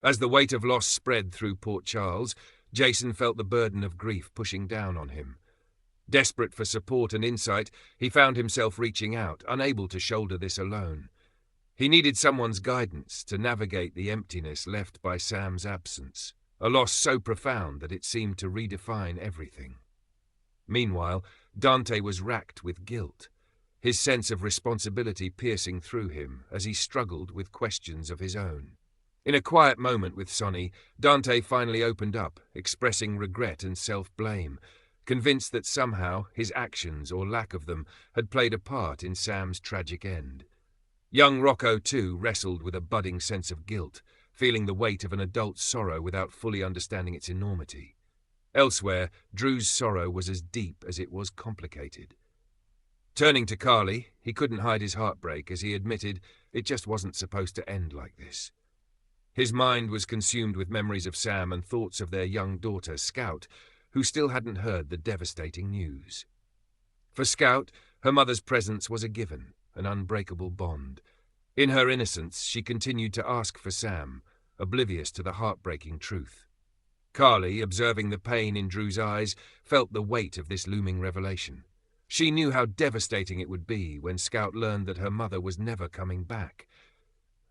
As the weight of loss spread through Port Charles, Jason felt the burden of grief pushing down on him. Desperate for support and insight, he found himself reaching out, unable to shoulder this alone. He needed someone's guidance to navigate the emptiness left by Sam's absence, a loss so profound that it seemed to redefine everything. Meanwhile, Dante was racked with guilt, his sense of responsibility piercing through him as he struggled with questions of his own. In a quiet moment with Sonny, Dante finally opened up, expressing regret and self-blame, convinced that somehow his actions, or lack of them, had played a part in Sam's tragic end. Young Rocco, too, wrestled with a budding sense of guilt, feeling the weight of an adult's sorrow without fully understanding its enormity. Elsewhere, Drew's sorrow was as deep as it was complicated. Turning to Carly, he couldn't hide his heartbreak as he admitted it just wasn't supposed to end like this. His mind was consumed with memories of Sam and thoughts of their young daughter, Scout, who still hadn't heard the devastating news. For Scout, her mother's presence was a given, an unbreakable bond. In her innocence, she continued to ask for Sam, oblivious to the heartbreaking truth. Carly, observing the pain in Drew's eyes, felt the weight of this looming revelation. She knew how devastating it would be when Scout learned that her mother was never coming back.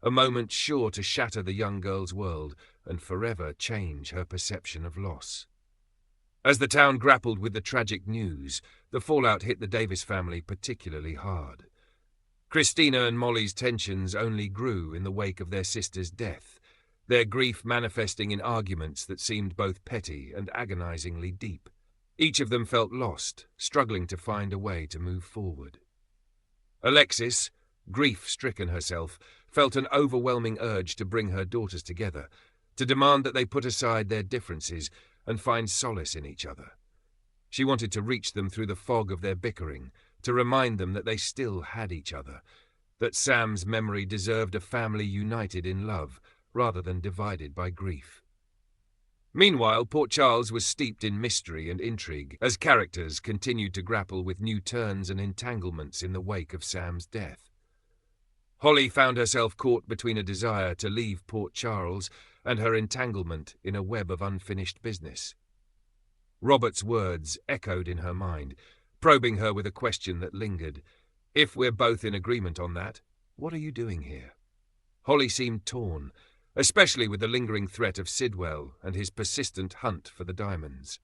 A moment sure to shatter the young girl's world and forever change her perception of loss. As the town grappled with the tragic news, the fallout hit the Davis family particularly hard. Christina and Molly's tensions only grew in the wake of their sister's death, their grief manifesting in arguments that seemed both petty and agonizingly deep. Each of them felt lost, struggling to find a way to move forward. Alexis, grief-stricken herself, felt an overwhelming urge to bring her daughters together, to demand that they put aside their differences and find solace in each other. She wanted to reach them through the fog of their bickering, to remind them that they still had each other, that Sam's memory deserved a family united in love rather than divided by grief. Meanwhile, Port Charles was steeped in mystery and intrigue as characters continued to grapple with new turns and entanglements in the wake of Sam's death. Holly found herself caught between a desire to leave Port Charles and her entanglement in a web of unfinished business. Robert's words echoed in her mind, probing her with a question that lingered. If we're both in agreement on that, what are you doing here? Holly seemed torn, especially with the lingering threat of Sidwell and his persistent hunt for the diamonds.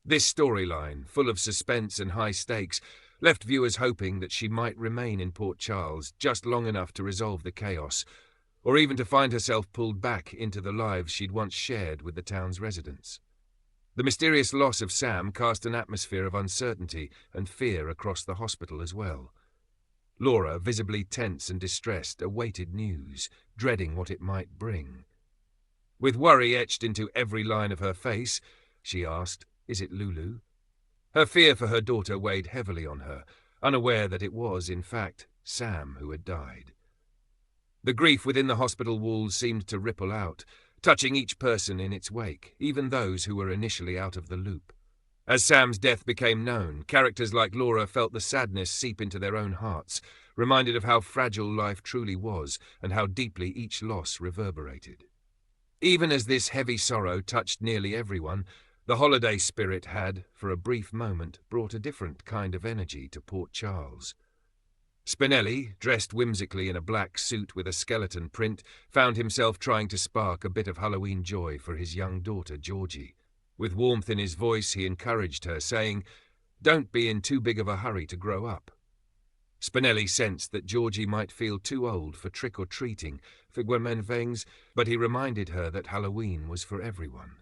This storyline, full of suspense and high stakes, left viewers hoping that she might remain in Port Charles just long enough to resolve the chaos, or even to find herself pulled back into the lives she'd once shared with the town's residents. The mysterious loss of Sam cast an atmosphere of uncertainty and fear across the hospital as well. Laura, visibly tense and distressed, awaited news, dreading what it might bring. With worry etched into every line of her face, she asked, "Is it Lulu?" Her fear for her daughter weighed heavily on her, unaware that it was, in fact, Sam who had died. The grief within the hospital walls seemed to ripple out, touching each person in its wake, even those who were initially out of the loop. As Sam's death became known, characters like Laura felt the sadness seep into their own hearts, reminded of how fragile life truly was and how deeply each loss reverberated. Even as this heavy sorrow touched nearly everyone, the holiday spirit had, for a brief moment, brought a different kind of energy to Port Charles. Spinelli, dressed whimsically in a black suit with a skeleton print, found himself trying to spark a bit of Halloween joy for his young daughter, Georgie. With warmth in his voice, he encouraged her, saying, "Don't be in too big of a hurry to grow up." Spinelli sensed that Georgie might feel too old for trick-or-treating, figurmenvengs, but he reminded her that Halloween was for everyone.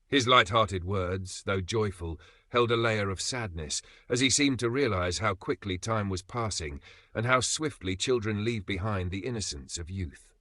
His light-hearted words, though joyful, held a layer of sadness, as he seemed to realize how quickly time was passing and how swiftly children leave behind the innocence of youth.